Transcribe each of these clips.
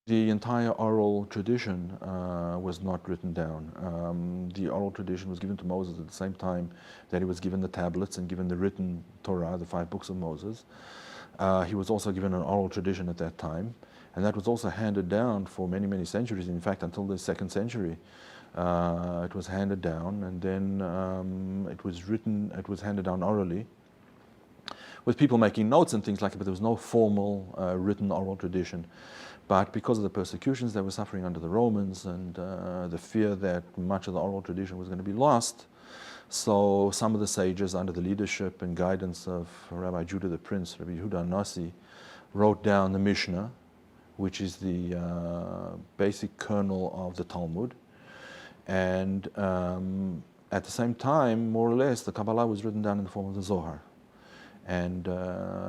The entire oral tradition was not written down. The oral tradition was given to Moses at the same time that he was given the tablets and given the written Torah, the 5 books of Moses. He was also given an oral tradition at that time, and that was also handed down for many, many centuries. In fact, until the 2nd century, it was handed down, and then it was handed down orally, with people making notes and things like that, but there was no formal written oral tradition. But because of the persecutions they were suffering under the Romans and the fear that much of the oral tradition was going to be lost, so some of the sages, under the leadership and guidance of Rabbi Judah the Prince, Rabbi Yehuda Nasi, wrote down the Mishnah, which is the basic kernel of the Talmud. And at the same time, more or less, the Kabbalah was written down in the form of the Zohar, and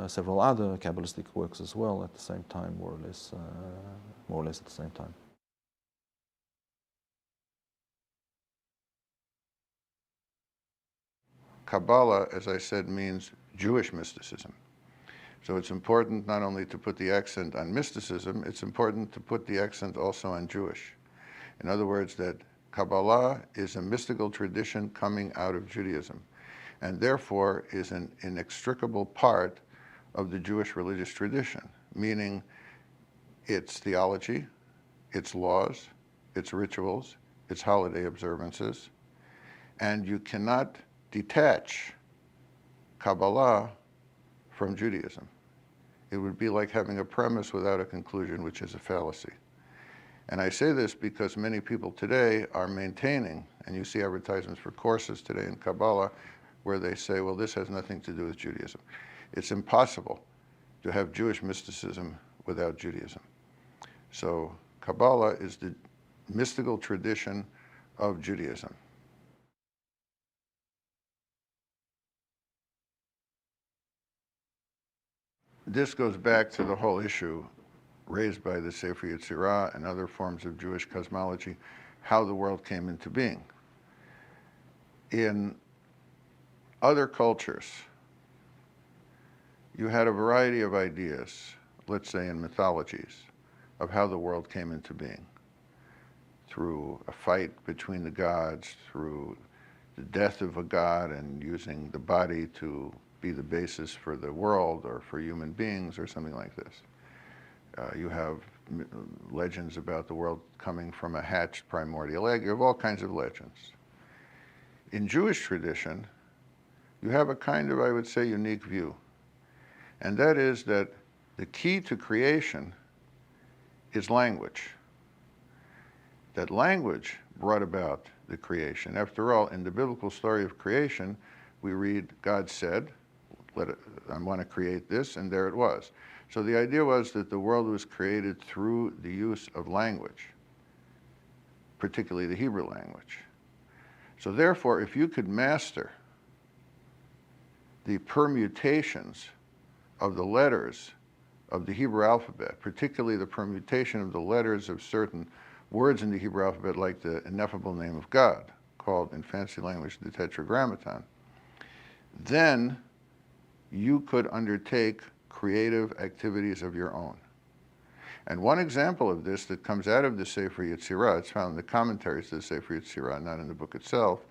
several other Kabbalistic works as well at the same time, more or less at the same time. Kabbalah, as I said, means Jewish mysticism. So it's important not only to put the accent on mysticism, it's important to put the accent also on Jewish. In other words, that Kabbalah is a mystical tradition coming out of Judaism, and therefore is an inextricable part of the Jewish religious tradition, meaning its theology, its laws, its rituals, its holiday observances, and you cannot detach Kabbalah from Judaism. It would be like having a premise without a conclusion, which is a fallacy. And I say this because many people today are maintaining, and you see advertisements for courses today in Kabbalah, where they say, well, this has nothing to do with Judaism. It's impossible to have Jewish mysticism without Judaism. So Kabbalah is the mystical tradition of Judaism. This goes back to the whole issue raised by the Sefer Yetzirah and other forms of Jewish cosmology, how the world came into being. In other cultures, you had a variety of ideas, let's say in mythologies, of how the world came into being. Through a fight between the gods, through the death of a god and using the body to be the basis for the world or for human beings or something like this. You have legends about the world coming from a hatched primordial egg. You have all kinds of legends. In Jewish tradition, you have a kind of, I would say, unique view. And that is that the key to creation is language. That language brought about the creation. After all, in the biblical story of creation, we read, God said, I want to create this, and there it was. So the idea was that the world was created through the use of language, particularly the Hebrew language. So therefore, if you could master the permutations of the letters of the Hebrew alphabet, particularly the permutation of the letters of certain words in the Hebrew alphabet, like the ineffable name of God, called in fancy language the Tetragrammaton, then you could undertake creative activities of your own. And one example of this that comes out of the Sefer Yetzirah, it's found in the commentaries to the Sefer Yetzirah, not in the book itself,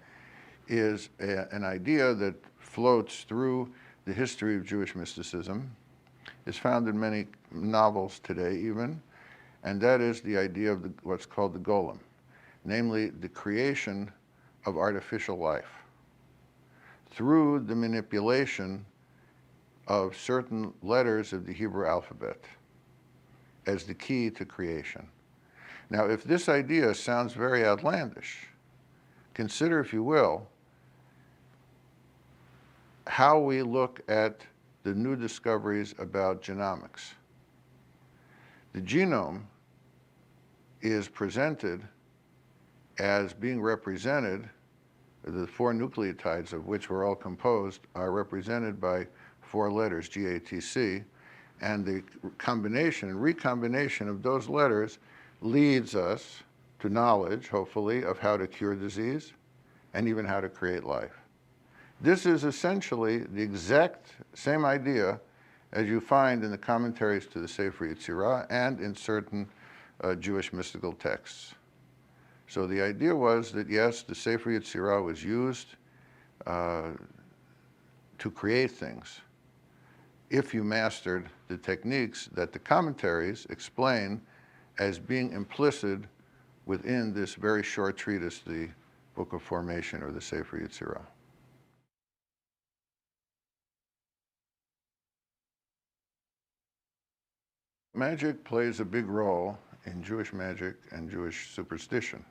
is an idea that floats through the history of Jewish mysticism, is found in many novels today even, and that is the idea of what's called the golem, namely the creation of artificial life through the manipulation of certain letters of the Hebrew alphabet as the key to creation. Now, if this idea sounds very outlandish, consider, if you will, how we look at the new discoveries about genomics. The genome is presented as being represented, the 4 nucleotides of which we're all composed are represented by 4 letters, GATC, and the combination and recombination of those letters leads us to knowledge, hopefully, of how to cure disease and even how to create life. This is essentially the exact same idea as you find in the commentaries to the Sefer Yetzirah and in certain Jewish mystical texts. So the idea was that, yes, the Sefer Yetzirah was used to create things if you mastered the techniques that the commentaries explain as being implicit within this very short treatise, the Book of Formation, or the Sefer Yetzirah. Magic plays a big role in Jewish magic and Jewish superstition,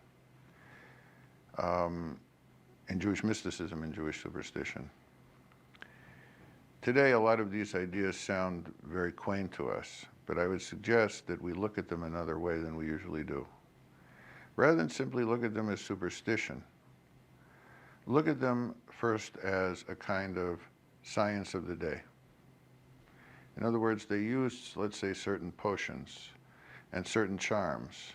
in Jewish mysticism and Jewish superstition. Today, a lot of these ideas sound very quaint to us, but I would suggest that we look at them another way than we usually do. Rather than simply look at them as superstition, look at them first as a kind of science of the day. In other words, they used, let's say, certain potions and certain charms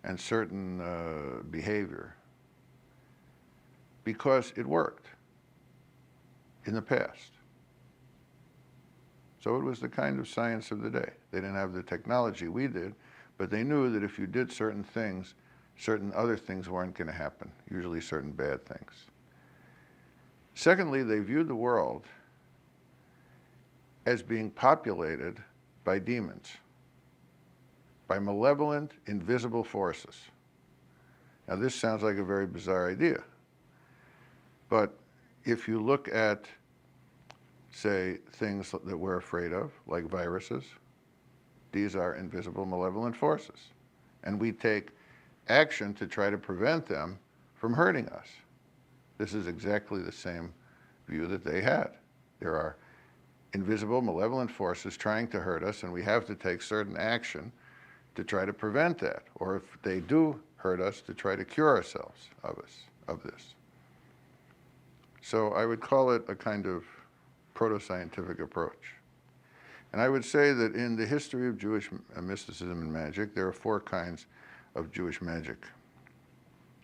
and certain behavior because it worked in the past. So it was the kind of science of the day. They didn't have the technology we did, but they knew that if you did certain things, certain other things weren't going to happen, usually certain bad things. Secondly, they viewed the world as being populated by demons, by malevolent, invisible forces. Now, this sounds like a very bizarre idea, but if you look at, say, things that we're afraid of, like viruses, these are invisible, malevolent forces, and we take action to try to prevent them from hurting us. This is exactly the same view that they had. There are invisible, malevolent forces trying to hurt us, and we have to take certain action to try to prevent that, or if they do hurt us, to try to cure ourselves of this. So I would call it a kind of proto-scientific approach. And I would say that in the history of Jewish mysticism and magic, there are four kinds of Jewish magic.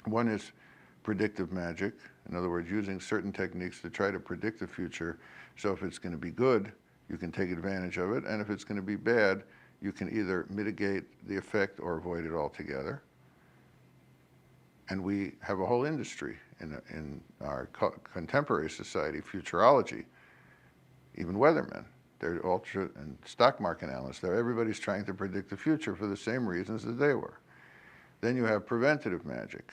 One is predictive magic, in other words, using certain techniques to try to predict the future, so if it's going to be good, you can take advantage of it, and if it's going to be bad, you can either mitigate the effect or avoid it altogether. And we have a whole industry in our contemporary society, futurology, even weathermen. They're and stock market analysts. Everybody's trying to predict the future for the same reasons that they were. Then you have preventative magic,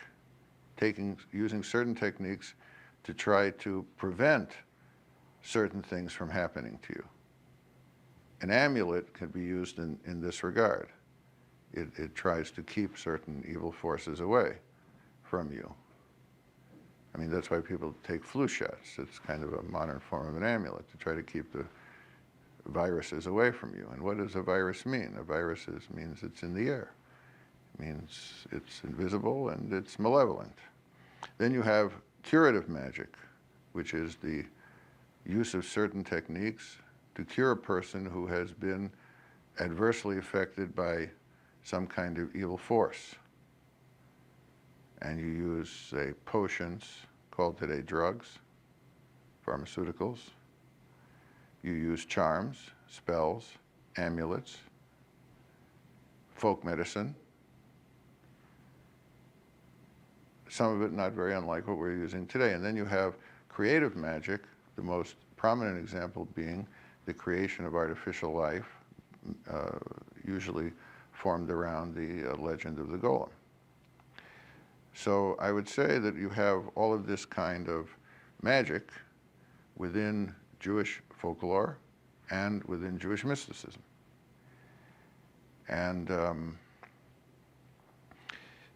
using certain techniques to try to prevent certain things from happening to you. An amulet can be used in this regard. It tries to keep certain evil forces away from you. I mean, that's why people take flu shots. It's kind of a modern form of an amulet to try to keep the viruses away from you. And what does a virus mean? A virus means it's in the air. It means it's invisible and it's malevolent. Then you have curative magic, which is the use of certain techniques to cure a person who has been adversely affected by some kind of evil force. And you use, say, potions, called today drugs, pharmaceuticals. You use charms, spells, amulets, folk medicine. Some of it not very unlike what we're using today. And then you have creative magic, the most prominent example being the creation of artificial life, usually formed around the legend of the golem. So I would say that you have all of this kind of magic within Jewish folklore and within Jewish mysticism. And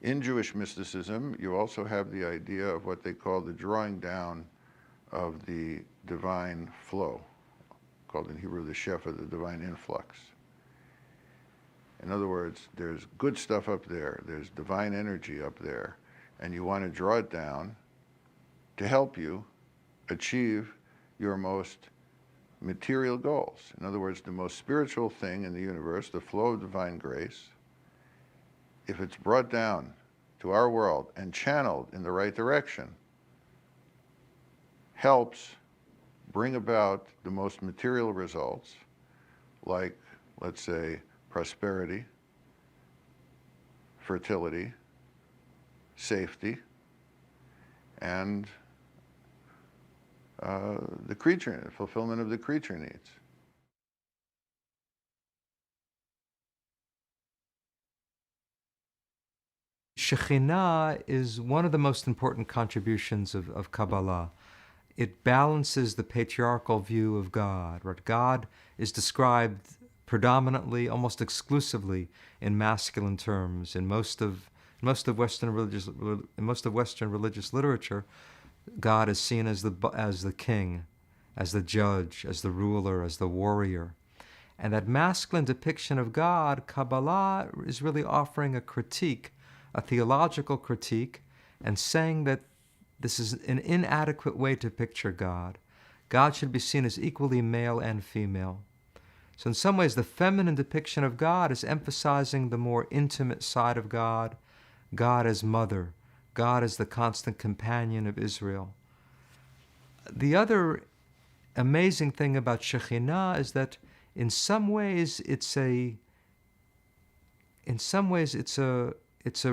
in Jewish mysticism, you also have the idea of what they call the drawing down of the divine flow, called in Hebrew the shefa, the divine influx. In other words, there's good stuff up there, there's divine energy up there, and you want to draw it down to help you achieve your most material goals. In other words, the most spiritual thing in the universe, the flow of divine grace, if it's brought down to our world and channeled in the right direction, helps bring about the most material results, like, let's say, prosperity, fertility, safety, and the fulfillment of the creature needs. Shekhinah is one of the most important contributions of Kabbalah. It balances the patriarchal view of God. Right? God is described predominantly, almost exclusively, in masculine terms. In most of Western religious literature, God is seen as the king, as the judge, as the ruler, as the warrior. And that masculine depiction of God, Kabbalah is really offering a critique, a theological critique, and saying that this is an inadequate way to picture God. God should be seen as equally male and female. So in some ways, the feminine depiction of God is emphasizing the more intimate side of God, God as mother, God as the constant companion of Israel. The other amazing thing about Shekhinah is that in some ways it's a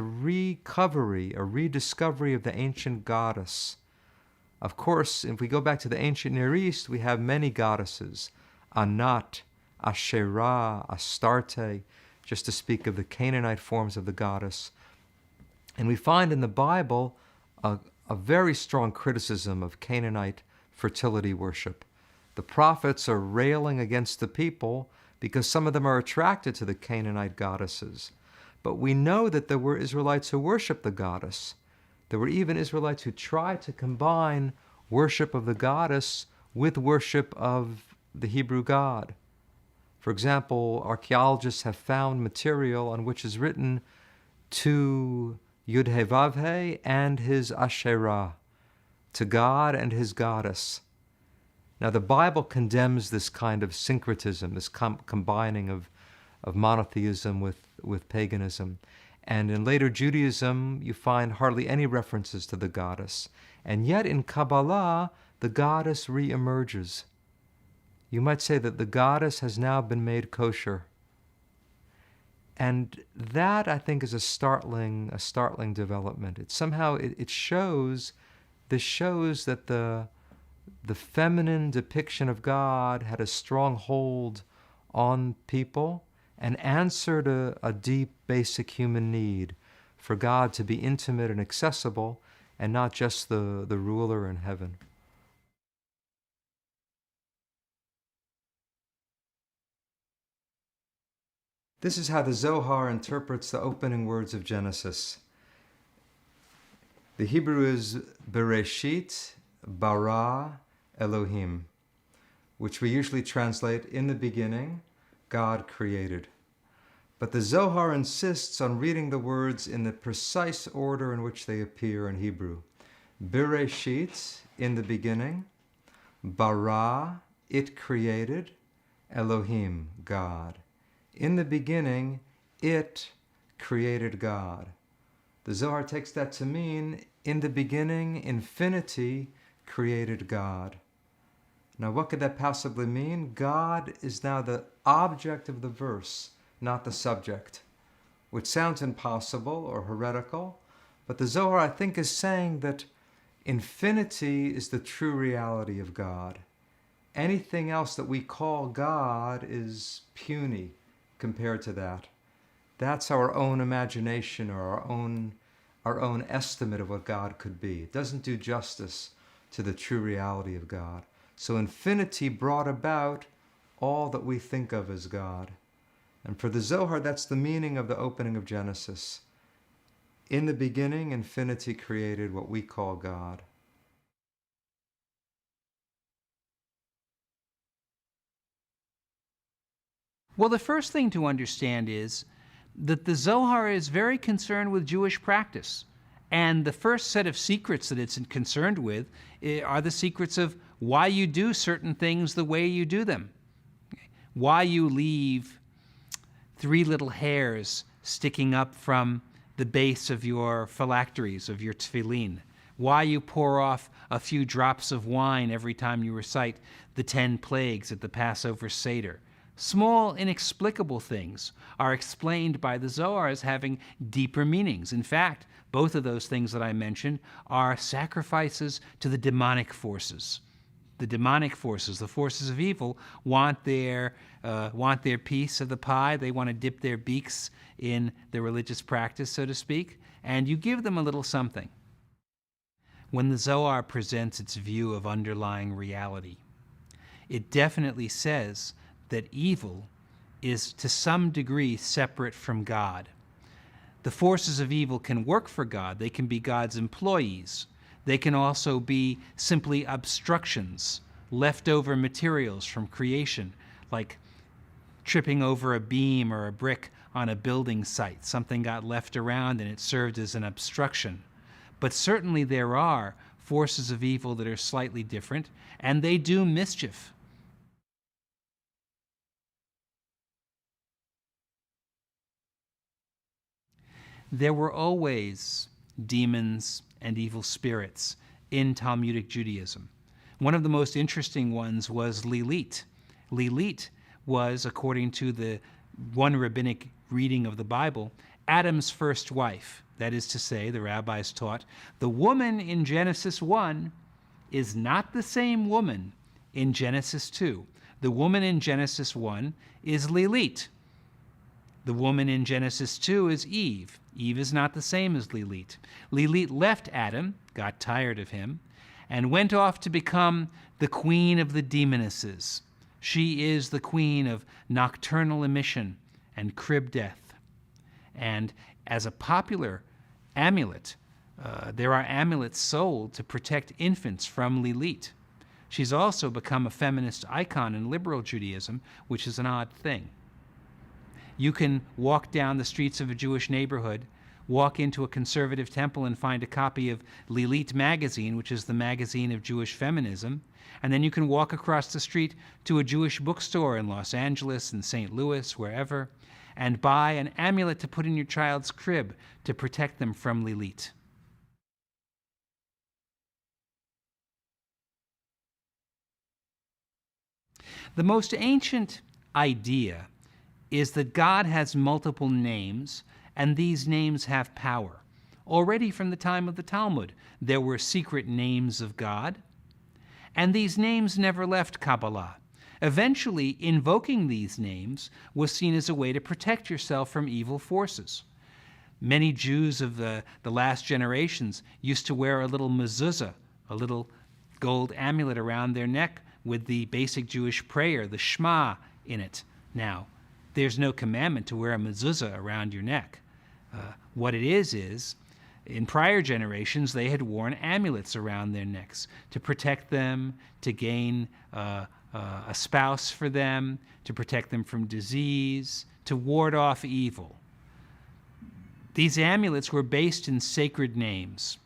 recovery, a rediscovery of the ancient goddess. Of course, if we go back to the ancient Near East, we have many goddesses, Anat, Asherah, Astarte, just to speak of the Canaanite forms of the goddess. And we find in the Bible a very strong criticism of Canaanite fertility worship. The prophets are railing against the people because some of them are attracted to the Canaanite goddesses. But we know that there were Israelites who worshiped the goddess. There were even Israelites who tried to combine worship of the goddess with worship of the Hebrew God. For example, archaeologists have found material on which is written to Yud-He-Vav-He and his Asherah, to God and his goddess. Now the Bible condemns this kind of syncretism, this combining of monotheism with paganism. And in later Judaism, you find hardly any references to the goddess. And yet in Kabbalah, the goddess re-emerges. You might say that the goddess has now been made kosher. And that, I think, is a startling development. It shows that the feminine depiction of God had a strong hold on people and answered a deep, basic human need for God to be intimate and accessible and not just the ruler in heaven. This is how the Zohar interprets the opening words of Genesis. The Hebrew is Bereshit bara Elohim, which we usually translate, in the beginning, God created. But the Zohar insists on reading the words in the precise order in which they appear in Hebrew. Bereshit, in the beginning, bara, it created, Elohim, God. In the beginning, it created God. The Zohar takes that to mean, in the beginning, infinity created God. Now, what could that possibly mean? God is now the object of the verse, not the subject, which sounds impossible or heretical, but the Zohar, I think, is saying that infinity is the true reality of God. Anything else that we call God is puny compared to that. That's our own imagination or our own estimate of what God could be. It doesn't do justice to the true reality of God. So infinity brought about all that we think of as God. And for the Zohar, that's the meaning of the opening of Genesis. In the beginning, infinity created what we call God. Well, the first thing to understand is that the Zohar is very concerned with Jewish practice. And the first set of secrets that it's concerned with are the secrets of why you do certain things the way you do them. Why you leave 3 little hairs sticking up from the base of your phylacteries, of your tefillin. Why you pour off a few drops of wine every time you recite the 10 plagues at the Passover Seder. Small, inexplicable things are explained by the Zohar as having deeper meanings. In fact, both of those things that I mentioned are sacrifices to the demonic forces. The demonic forces, the forces of evil, want their piece of the pie. They want to dip their beaks in the religious practice, so to speak, and you give them a little something. When the Zohar presents its view of underlying reality, it definitely says that evil is to some degree separate from God. The forces of evil can work for God. They can be God's employees. They can also be simply obstructions, leftover materials from creation, like tripping over a beam or a brick on a building site. Something got left around and it served as an obstruction. But certainly there are forces of evil that are slightly different, and they do mischief. There were always demons and evil spirits in Talmudic Judaism. One of the most interesting ones was Lilith. Lilith was, according to the one rabbinic reading of the Bible, Adam's first wife. That is to say, the rabbis taught, the woman in Genesis 1 is not the same woman in Genesis 2. The woman in Genesis 1 is Lilith. The woman in Genesis 2 is Eve. Eve is not the same as Lilith. Lilith left Adam, got tired of him, and went off to become the queen of the demonesses. She is the queen of nocturnal emission and crib death. And as a popular amulet, there are amulets sold to protect infants from Lilith. She's also become a feminist icon in liberal Judaism, which is an odd thing. You can walk down the streets of a Jewish neighborhood, walk into a conservative temple and find a copy of Lilith magazine, which is the magazine of Jewish feminism, and then you can walk across the street to a Jewish bookstore in Los Angeles and St. Louis, wherever, and buy an amulet to put in your child's crib to protect them from Lilith. The most ancient idea is that God has multiple names, and these names have power. Already from the time of the Talmud, there were secret names of God, and these names never left Kabbalah. Eventually, invoking these names was seen as a way to protect yourself from evil forces. Many Jews of the last generations used to wear a little mezuzah, a little gold amulet around their neck with the basic Jewish prayer, the Shema, in it. Now, there's no commandment to wear a mezuzah around your neck. What it is, in prior generations, they had worn amulets around their necks to protect them, to gain a spouse for them, to protect them from disease, to ward off evil. These amulets were based in sacred names.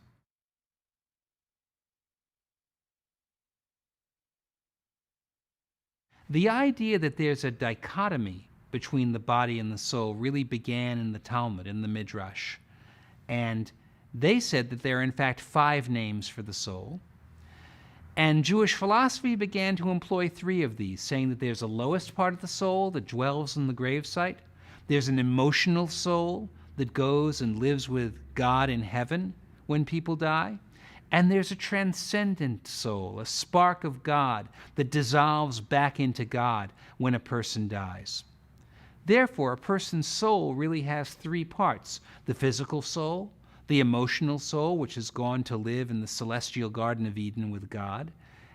The idea that there's a dichotomy between the body and the soul really began in the Talmud, in the Midrash. And they said that there are in fact 5 names for the soul. And Jewish philosophy began to employ 3 of these, saying that there's a lowest part of the soul that dwells in the gravesite. There's an emotional soul that goes and lives with God in heaven when people die. And there's a transcendent soul, a spark of God that dissolves back into God when a person dies. Therefore, a person's soul really has 3 parts: the physical soul, the emotional soul, which has gone to live in the celestial Garden of Eden with God,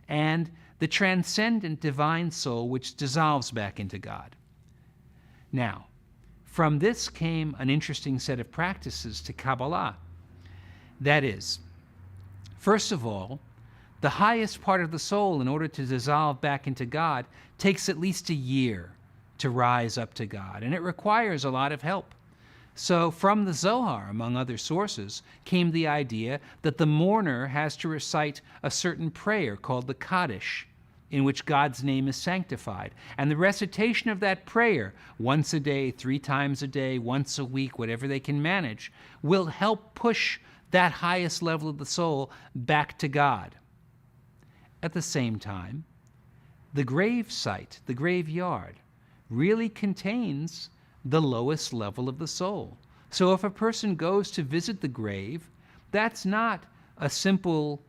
and the transcendent divine soul, which dissolves back into God. Now, from this came an interesting set of practices to Kabbalah. That is, first of all, the highest part of the soul, in order to dissolve back into God, takes at least a year to rise up to God, and it requires a lot of help. So from the Zohar, among other sources, came the idea that the mourner has to recite a certain prayer called the Kaddish, in which God's name is sanctified. And the recitation of that prayer, once a day, 3 times a day, once a week, whatever they can manage, will help push that highest level of the soul back to God. At the same time, the grave site, the graveyard, really contains the lowest level of the soul. So if a person goes to visit the grave, that's not a simple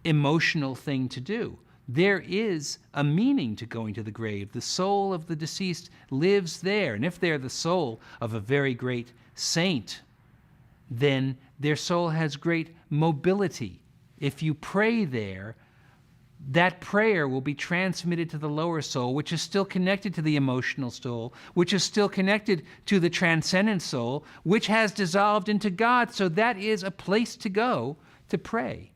emotional thing to do. There is a meaning to going to the grave. The soul of the deceased lives there. And if they're the soul of a very great saint, then their soul has great mobility. If you pray there, that prayer will be transmitted to the lower soul, which is still connected to the emotional soul, which is still connected to the transcendent soul, which has dissolved into God. So that is a place to go to pray.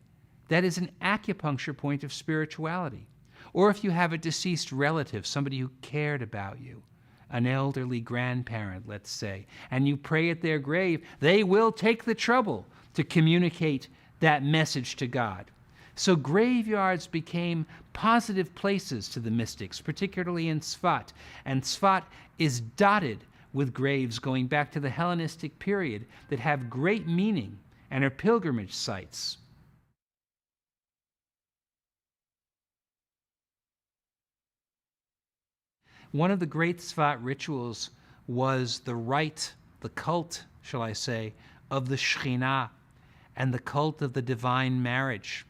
That is an acupuncture point of spirituality. Or if you have a deceased relative, somebody who cared about you, an elderly grandparent, let's say, and you pray at their grave, they will take the trouble to communicate that message to God. So graveyards became positive places to the mystics, particularly in Sfat. And Sfat is dotted with graves going back to the Hellenistic period that have great meaning and are pilgrimage sites. One of the great Sfat rituals was the rite, the cult, shall I say, of the Shekhinah and the cult of the divine marriage.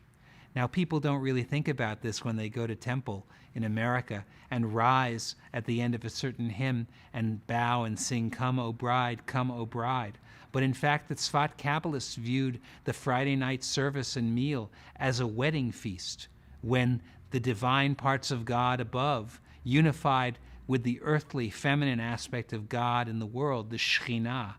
Now, people don't really think about this when they go to temple in America and rise at the end of a certain hymn and bow and sing, "Come, O bride, come, O bride." But in fact, the Sfat Kabbalists viewed the Friday night service and meal as a wedding feast, when the divine parts of God above unified with the earthly, feminine aspect of God in the world, the Shekhinah,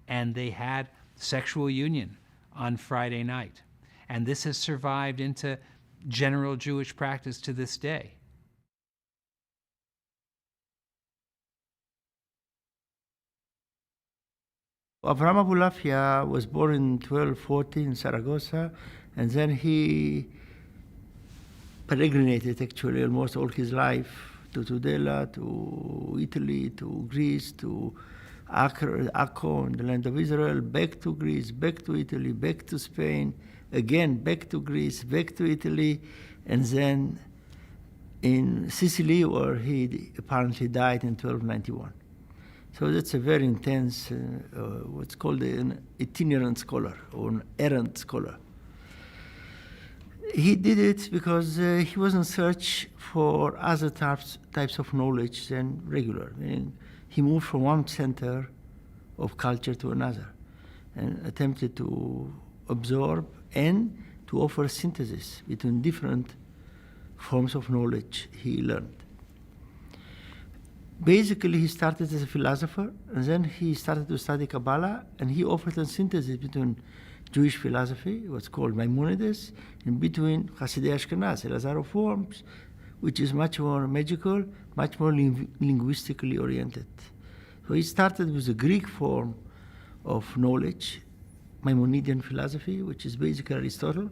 and they had sexual union on Friday night. And this has survived into general Jewish practice to this day. Avraham Abulafia was born in 1240 in Saragossa, and then he peregrinated actually almost all his life to Tudela, to Italy, to Greece, to Akko in the land of Israel, back to Greece, back to Italy, back to Spain, again back to Greece, back to Italy, and then in Sicily, where he apparently died in 1291. So that's a very intense, what's called an itinerant scholar or an errant scholar. He did it because he was in search for other types of knowledge than regular. Meaning he moved from one center of culture to another and attempted to absorb and to offer synthesis between different forms of knowledge he learned. Basically, he started as a philosopher, and then he started to study Kabbalah, and he offered a synthesis between Jewish philosophy, what's called Maimonides, and between Hasidei Ashkenaz, Elazar of Worms, which is much more magical, much more linguistically oriented. So he started with the Greek form of knowledge, Maimonidean philosophy, which is basically Aristotle,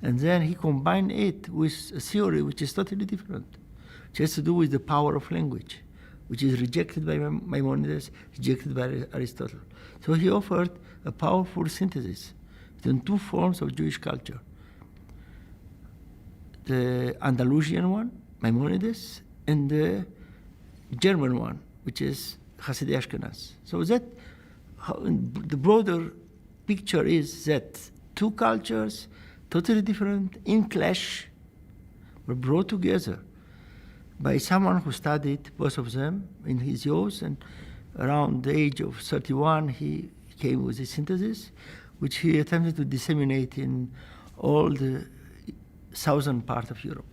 and then he combined it with a theory which is totally different, which has to do with the power of language, which is rejected by Maimonides, rejected by Aristotle. So he offered a powerful synthesis between two forms of Jewish culture. The Andalusian one, Maimonides, and the German one, which is Hasidei Ashkenaz. So that the broader picture is that two cultures, totally different, in clash, were brought together by someone who studied both of them in his youth, and around the age of 31 he came with a synthesis which he attempted to disseminate in all the southern part of Europe.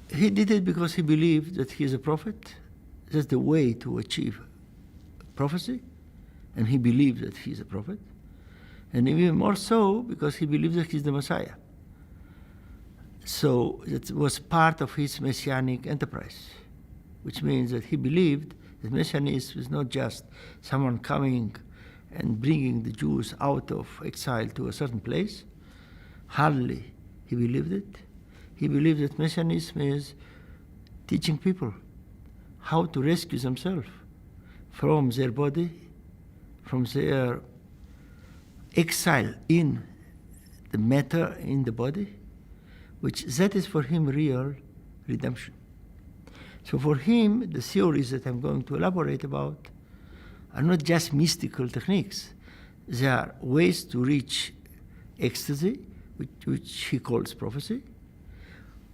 He did it because he believed that he is a prophet. That's the way to achieve prophecy, and he believed that he is a prophet, and even more so because he believed that he is the Messiah. So it was part of his messianic enterprise, which means that he believed that messianism is not just someone coming and bringing the Jews out of exile to a certain place. Hardly he believed it. He believed that messianism is teaching people how to rescue themselves from their body, from their exile in the matter in the body, which that is for him real redemption. So for him, the theories that I'm going to elaborate about are not just mystical techniques. They are ways to reach ecstasy, which he calls prophecy,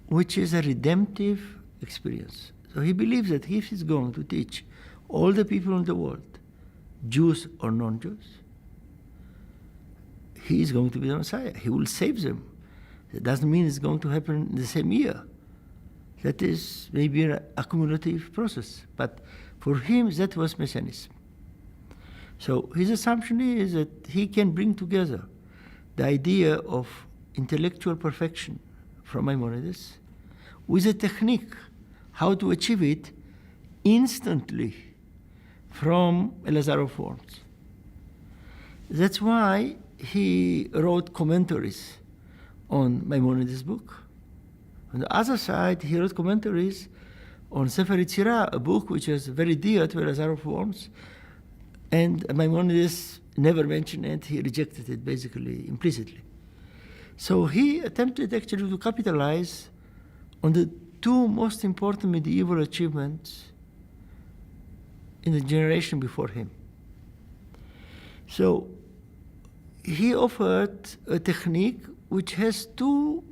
which is a redemptive experience. So he believes that if he's going to teach all the people in the world, Jews or non-Jews, he is going to be the Messiah. He will save them. That doesn't mean it's going to happen in the same year. That is maybe an accumulative process. But for him, that was Messianism. So his assumption is that he can bring together the idea of intellectual perfection from Maimonides with a technique, how to achieve it instantly from Elazar of Worms. That's why he wrote commentaries on Maimonides' book. On the other side, he wrote commentaries on Sefer Yetzirah, a book which is very dear to Elazar of Worms, and Maimonides never mentioned it, he rejected it basically implicitly. So he attempted actually to capitalize on the two most important medieval achievements in the generation before him. So he offered a technique which has two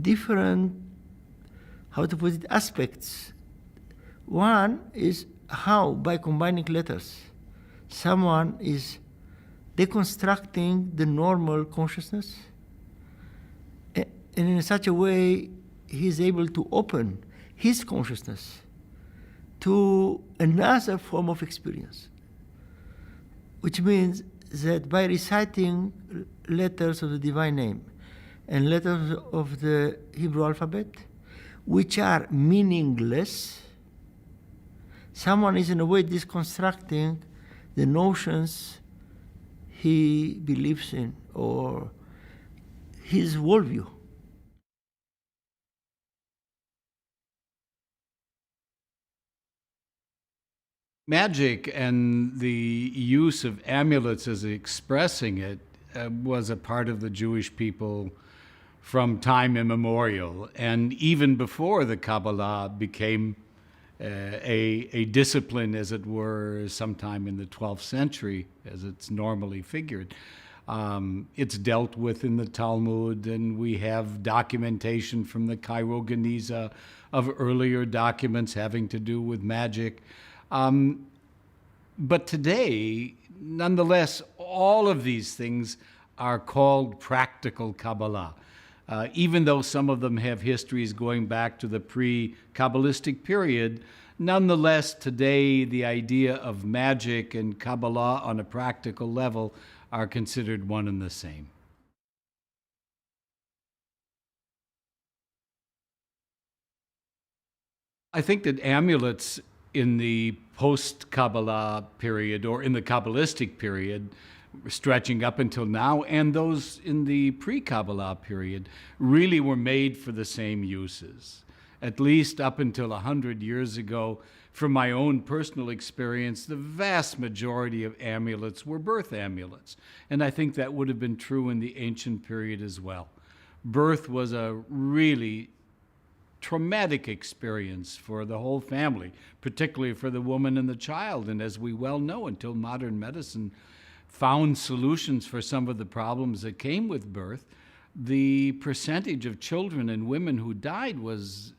different, how to put it, aspects. One is how, by combining letters, someone is deconstructing the normal consciousness, and in such a way he is able to open his consciousness to another form of experience, which means that by reciting letters of the divine name and letters of the Hebrew alphabet, which are meaningless, someone is in a way deconstructing the notions he believes in or his worldview. Magic and the use of amulets as expressing it was a part of the Jewish people from time immemorial. And even before the Kabbalah became a discipline, as it were, sometime in the 12th century, as it's normally figured. It's dealt with in the Talmud, and we have documentation from the Cairo Geniza of earlier documents having to do with magic. But today, nonetheless, all of these things are called practical Kabbalah. Even though some of them have histories going back to the pre-Kabbalistic period, nonetheless, today the idea of magic and Kabbalah on a practical level are considered one and the same. I think that amulets in the post-Kabbalah period or in the Kabbalistic period, stretching up until now, and those in the pre-Kabbalah period, really were made for the same uses. At least up until 100 years ago, from my own personal experience, the vast majority of amulets were birth amulets. And I think that would have been true in the ancient period as well. Birth was a really traumatic experience for the whole family, particularly for the woman and the child. And as we well know, until modern medicine found solutions for some of the problems that came with birth, the percentage of children and women who died was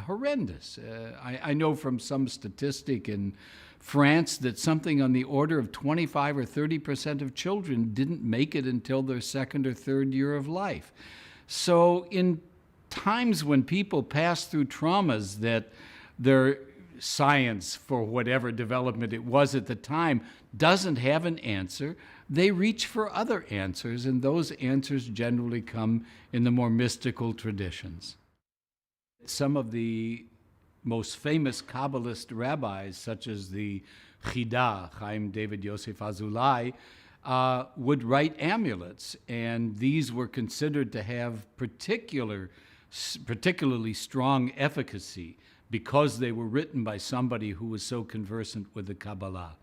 horrendous. I know from some statistic in France that something on the order of 25 or 30% of children didn't make it until their second or third year of life. So in times when people pass through traumas that their science, for whatever development it was at the time, doesn't have an answer, they reach for other answers, and those answers generally come in the more mystical traditions. Some of the most famous Kabbalist rabbis, such as the Chida, Chaim David Yosef Azulai, would write amulets, and these were considered to have particularly strong efficacy because they were written by somebody who was so conversant with the Kabbalah.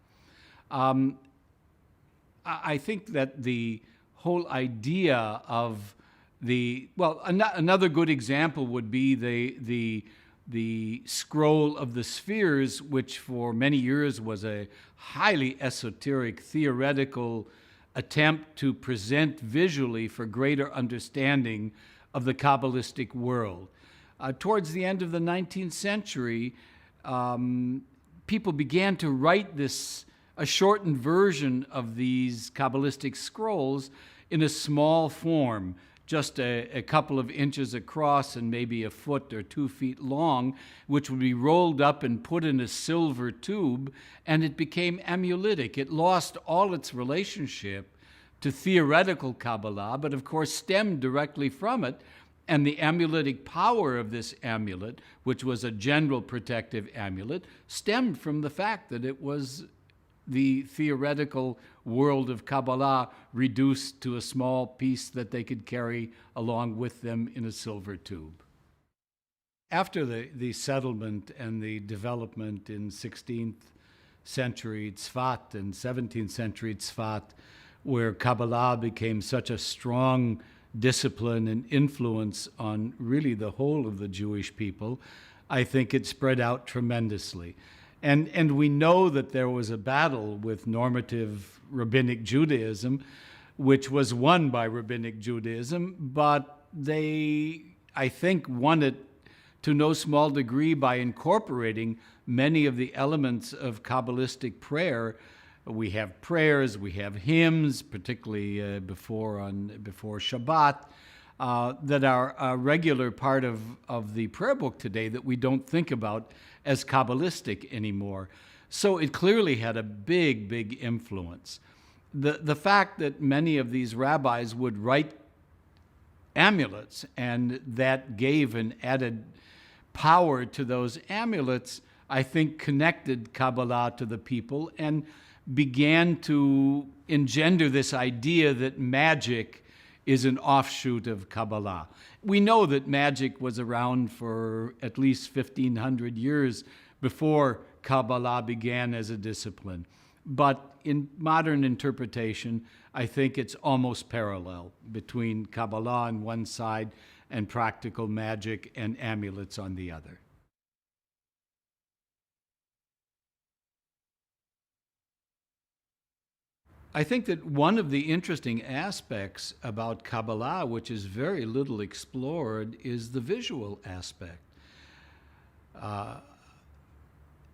I think that the whole idea of another good example would be the scroll of the spheres, which for many years was a highly esoteric, theoretical attempt to present visually for greater understanding of the Kabbalistic world. Towards the end of the 19th century, people began to write a shortened version of these Kabbalistic scrolls in a small form, just a couple of inches across and maybe a foot or 2 feet long, which would be rolled up and put in a silver tube, and it became amuletic. It lost all its relationship to theoretical Kabbalah, but of course stemmed directly from it. And the amuletic power of this amulet, which was a general protective amulet, stemmed from the fact that it was the theoretical world of Kabbalah reduced to a small piece that they could carry along with them in a silver tube. After the settlement and the development in 16th century Tzfat and 17th century Tzfat, where Kabbalah became such a strong discipline and influence on really the whole of the Jewish people, I think it spread out tremendously. And we know that there was a battle with normative Rabbinic Judaism, which was won by Rabbinic Judaism, but they, I think, won it to no small degree by incorporating many of the elements of Kabbalistic prayer. We have prayers, we have hymns, particularly before Shabbat, that are a regular part of the prayer book today that we don't think about as Kabbalistic anymore. So it clearly had a big, big influence. The fact that many of these rabbis would write amulets, and that gave an added power to those amulets, I think connected Kabbalah to the people and began to engender this idea that magic is an offshoot of Kabbalah. We know that magic was around for at least 1,500 years before Kabbalah began as a discipline. But in modern interpretation, I think it's almost parallel between Kabbalah on one side and practical magic and amulets on the other. I think that one of the interesting aspects about Kabbalah, which is very little explored, is the visual aspect.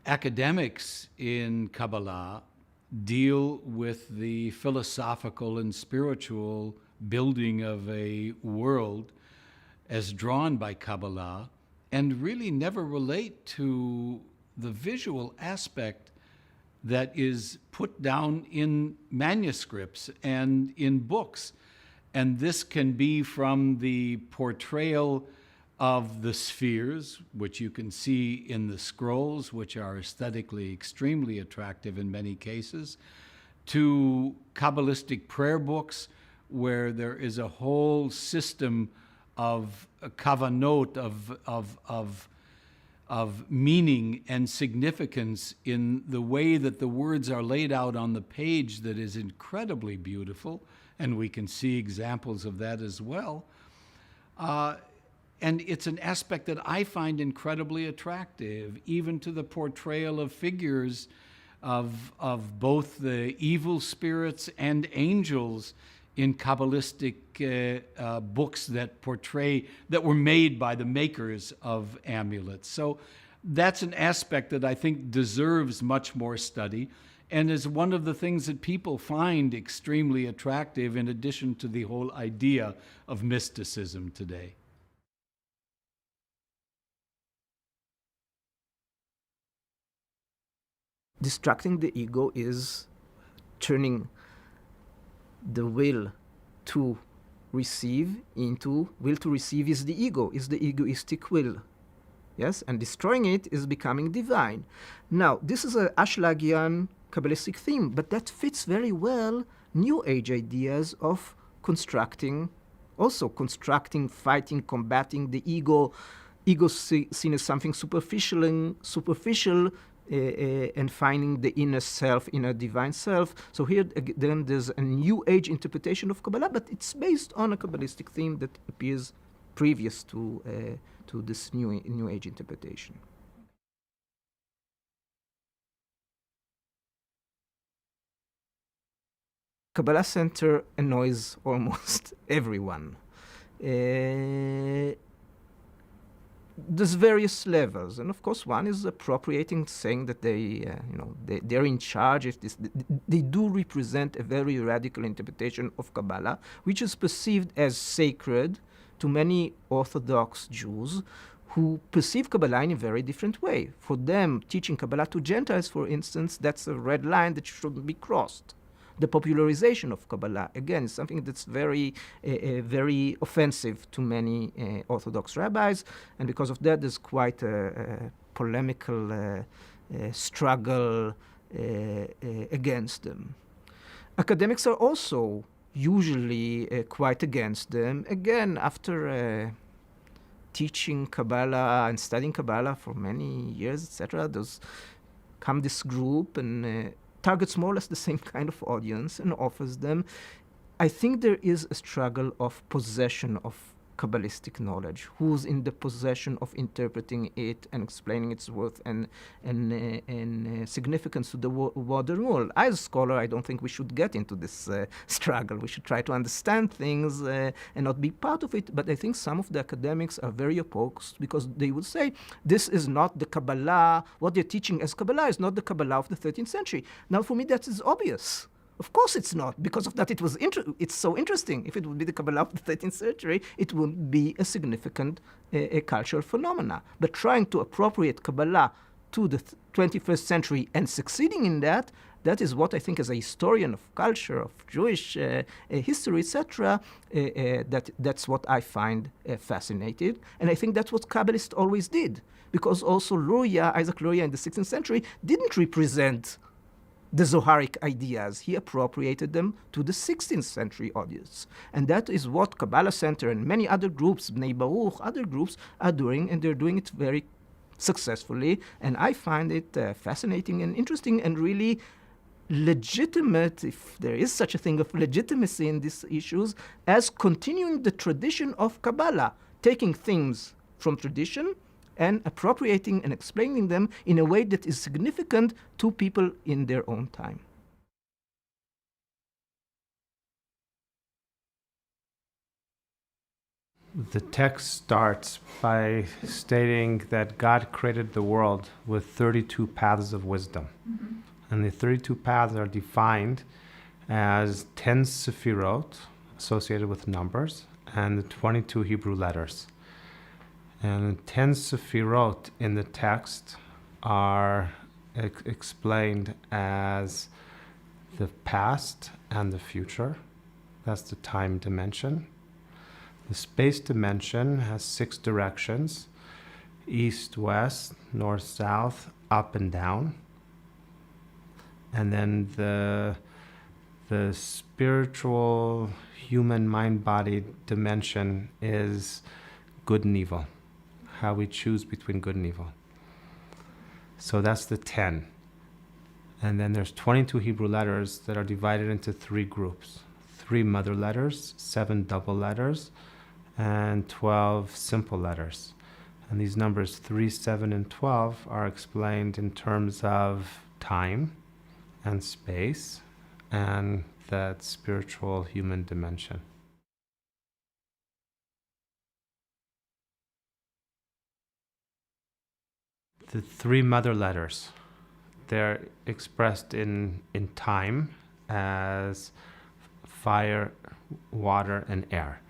Academics in Kabbalah deal with the philosophical and spiritual building of a world as drawn by Kabbalah, and really never relate to the visual aspect that is put down in manuscripts and in books. And this can be from the portrayal of the spheres, which you can see in the scrolls, which are aesthetically extremely attractive in many cases, to Kabbalistic prayer books, where there is a whole system of kavanot, of meaning and significance in the way that the words are laid out on the page that is incredibly beautiful, and we can see examples of that as well. And it's an aspect that I find incredibly attractive, even to the portrayal of figures of both the evil spirits and angels in Kabbalistic books that were made by the makers of amulets. So that's an aspect that I think deserves much more study and is one of the things that people find extremely attractive, in addition to the whole idea of mysticism today. Distracting the ego is turning the will to receive into will to receive is the ego, is the egoistic will. Yes, and destroying it is becoming divine. Now, this is a Ashlagian Kabbalistic theme, but that fits very well New Age ideas of constructing, fighting, combating the ego seen as something superficial, and finding the inner self, inner divine self. So here then there's a New Age interpretation of Kabbalah, but it's based on a Kabbalistic theme that appears previous to to this New Age interpretation. Kabbalah Center annoys almost everyone. There's various levels, and of course one is appropriating, saying that they're in charge. If they do represent a very radical interpretation of Kabbalah, which is perceived as sacred to many Orthodox Jews who perceive Kabbalah in a very different way. For them, teaching Kabbalah to Gentiles, for instance, that's a red line that shouldn't be crossed. The popularization of Kabbalah, again, is something that's very offensive to many Orthodox rabbis, and because of that, there's quite a polemical struggle against them. Academics are also usually quite against them. Again, after teaching Kabbalah and studying Kabbalah for many years, etc., there's come this group and targets more or less the same kind of audience and offers them. I think there is a struggle of possession of Kabbalistic knowledge. Who's in the possession of interpreting it and explaining its worth and significance to the modern world? As a scholar, I don't think we should get into this struggle. We should try to understand things and not be part of it. But I think some of the academics are very opposed because they will say, this is not the Kabbalah. What they're teaching as Kabbalah is not the Kabbalah of the 13th century. Now, for me, that is obvious. Of course it's not. Because of that, it's so interesting. If it would be the Kabbalah of the 13th century, it would be a significant cultural phenomena. But trying to appropriate Kabbalah to the 21st century and succeeding in that, that is what I think as a historian of culture, of Jewish history, etc., that's what I find fascinating. And I think that's what Kabbalists always did. Because also Isaac Luria in the 16th century didn't represent the Zoharic ideas. He appropriated them to the 16th century audience. And that is what Kabbalah Center and many other groups, Bnei Baruch, other groups are doing, and they're doing it very successfully. And I find it fascinating and interesting and really legitimate, if there is such a thing of legitimacy in these issues, as continuing the tradition of Kabbalah, taking things from tradition and appropriating and explaining them in a way that is significant to people in their own time. The text starts by stating that God created the world with 32 paths of wisdom. Mm-hmm. And the 32 paths are defined as 10 sephirot, associated with numbers, and the 22 Hebrew letters. And 10 sephirot in the text are explained as the past and the future. That's the time dimension. The space dimension has 6 directions: east, west, north, south, up and down. And then the spiritual human mind-body dimension is good and evil, how we choose between good and evil. So that's the 10. And then there's 22 Hebrew letters that are divided into 3 groups: 3 mother letters, 7 double letters, and 12 simple letters. And these numbers 3, 7, and 12 are explained in terms of time and space and that spiritual human dimension. The 3 mother letters, they're expressed in time as fire, water, and air.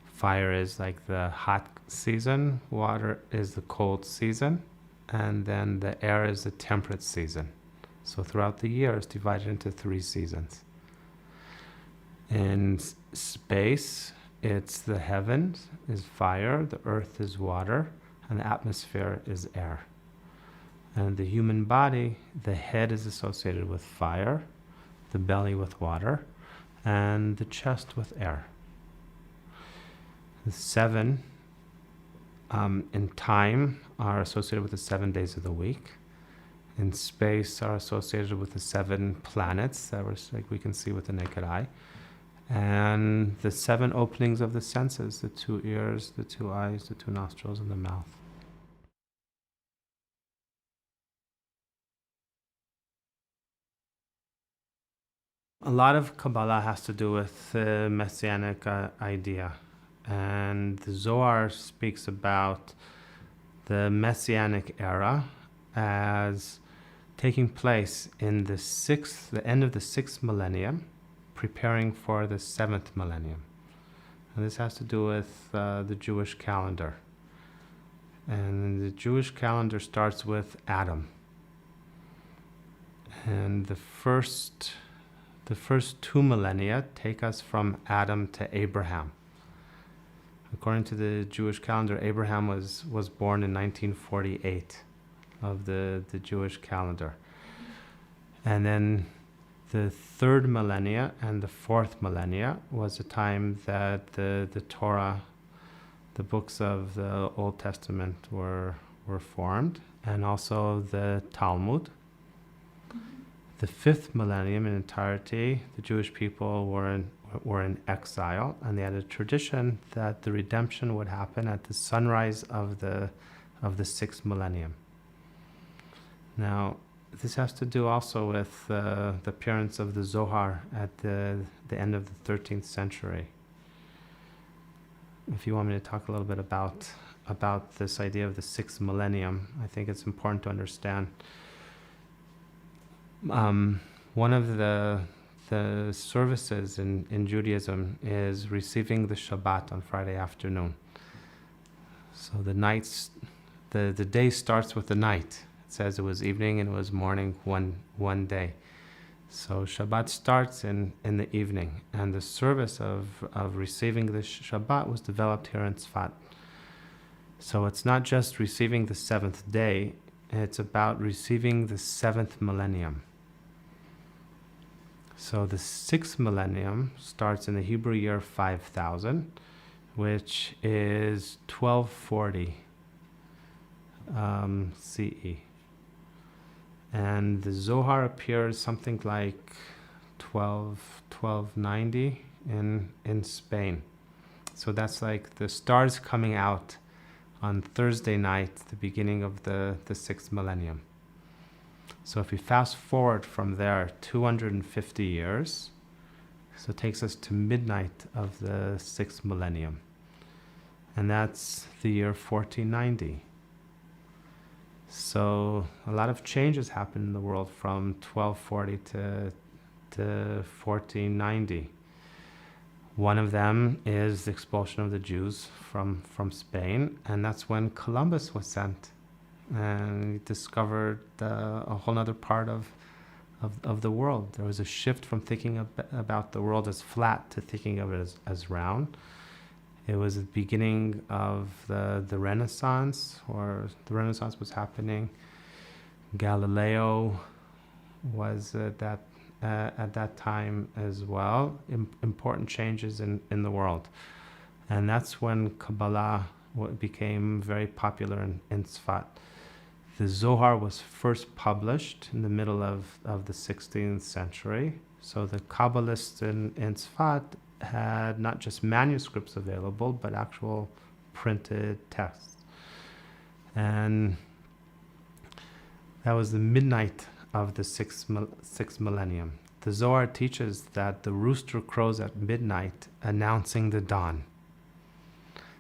Fire is like the hot season, water is the cold season, and then the air is the temperate season. So throughout the year, it's divided into 3 seasons. In space, it's the heavens is fire, the earth is water, and the atmosphere is air. And the human body, the head is associated with fire, the belly with water, and the chest with air. The 7 in time are associated with the 7 days of the week. In space are associated with the 7 planets that we can see with the naked eye. and the 7 openings of the senses, the 2 ears, the 2 eyes, the 2 nostrils, and the mouth. A lot of Kabbalah has to do with the messianic idea, and the Zohar speaks about the messianic era as taking place in the end of the 6th millennium, preparing for the 7th millennium. And this has to do with the Jewish calendar. And the Jewish calendar starts with Adam. And the first 2 millennia take us from Adam to Abraham. According to the Jewish calendar, Abraham was born in 1948 of the Jewish calendar. And then the 3rd millennia and the 4th millennia was the time that the Torah, the books of the Old Testament were formed, and also the Talmud. The 5th millennium in entirety, the Jewish people were in exile, and they had a tradition that the redemption would happen at the sunrise of the 6th millennium. Now, this has to do also with the appearance of the Zohar at the end of the 13th century. If you want me to talk a little bit about this idea of the 6th millennium, I think it's important to understand. One of the services in Judaism is receiving the Shabbat on Friday afternoon. So the day starts with the night. It says it was evening and it was morning one day. So Shabbat starts in the evening, and the service of receiving the Shabbat was developed here in Tzfat. So it's not just receiving the 7th day, it's about receiving the 7th millennium. So the 6th millennium starts in the Hebrew year 5000, which is 1240 CE. And the Zohar appears something like 1290 in Spain. So that's like the stars coming out on Thursday night, the beginning of the 6th millennium. So if we fast forward from there 250 years, so it takes us to midnight of the 6th millennium. And that's the year 1490. So a lot of changes happened in the world from 1240 to 1490. One of them is the expulsion of the Jews from Spain, and that's when Columbus was sent. And he discovered a whole other part of the world. There was a shift from thinking about the world as flat to thinking of it as round. It was the beginning of the Renaissance, or the Renaissance was happening. Galileo was at that time as well. Important changes in the world. And that's when Kabbalah became very popular in Tzfat. The Zohar was first published in the middle of the 16th century. So the Kabbalists in Tzfat had not just manuscripts available, but actual printed texts. And that was the midnight of the sixth millennium. The Zohar teaches that the rooster crows at midnight, announcing the dawn.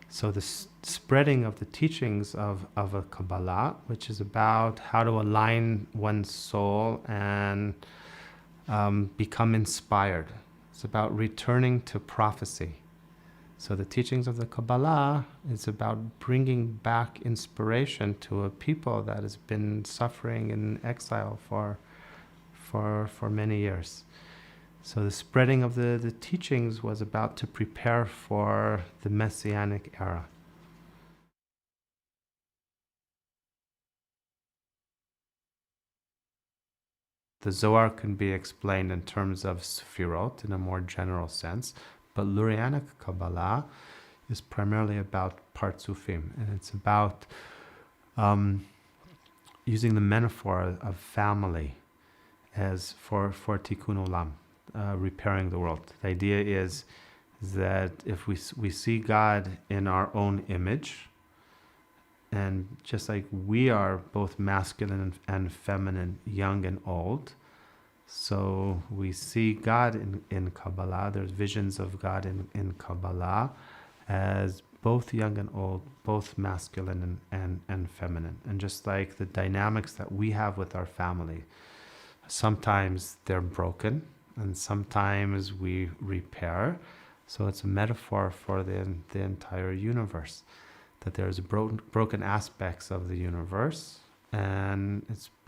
So the spreading of the teachings of a Kabbalah, which is about how to align one's soul and become inspired. It's about returning to prophecy. So the teachings of the Kabbalah is about bringing back inspiration to a people that has been suffering in exile for many years. So the spreading of the teachings was about to prepare for the Messianic era. The Zohar can be explained in terms of Sefirot in a more general sense, but Lurianic Kabbalah is primarily about Partsufim, and it's about using the metaphor of family as for Tikkun Olam. repairing the world. The idea is that if we see God in our own image, and just like we are both masculine and feminine, young and old, so we see God in Kabbalah. There's visions of God in Kabbalah as both young and old, both masculine and feminine. And just like the dynamics that we have with our family, sometimes they're broken and sometimes we repair. So it's a metaphor for the entire universe, that there's broken aspects of the universe, and it's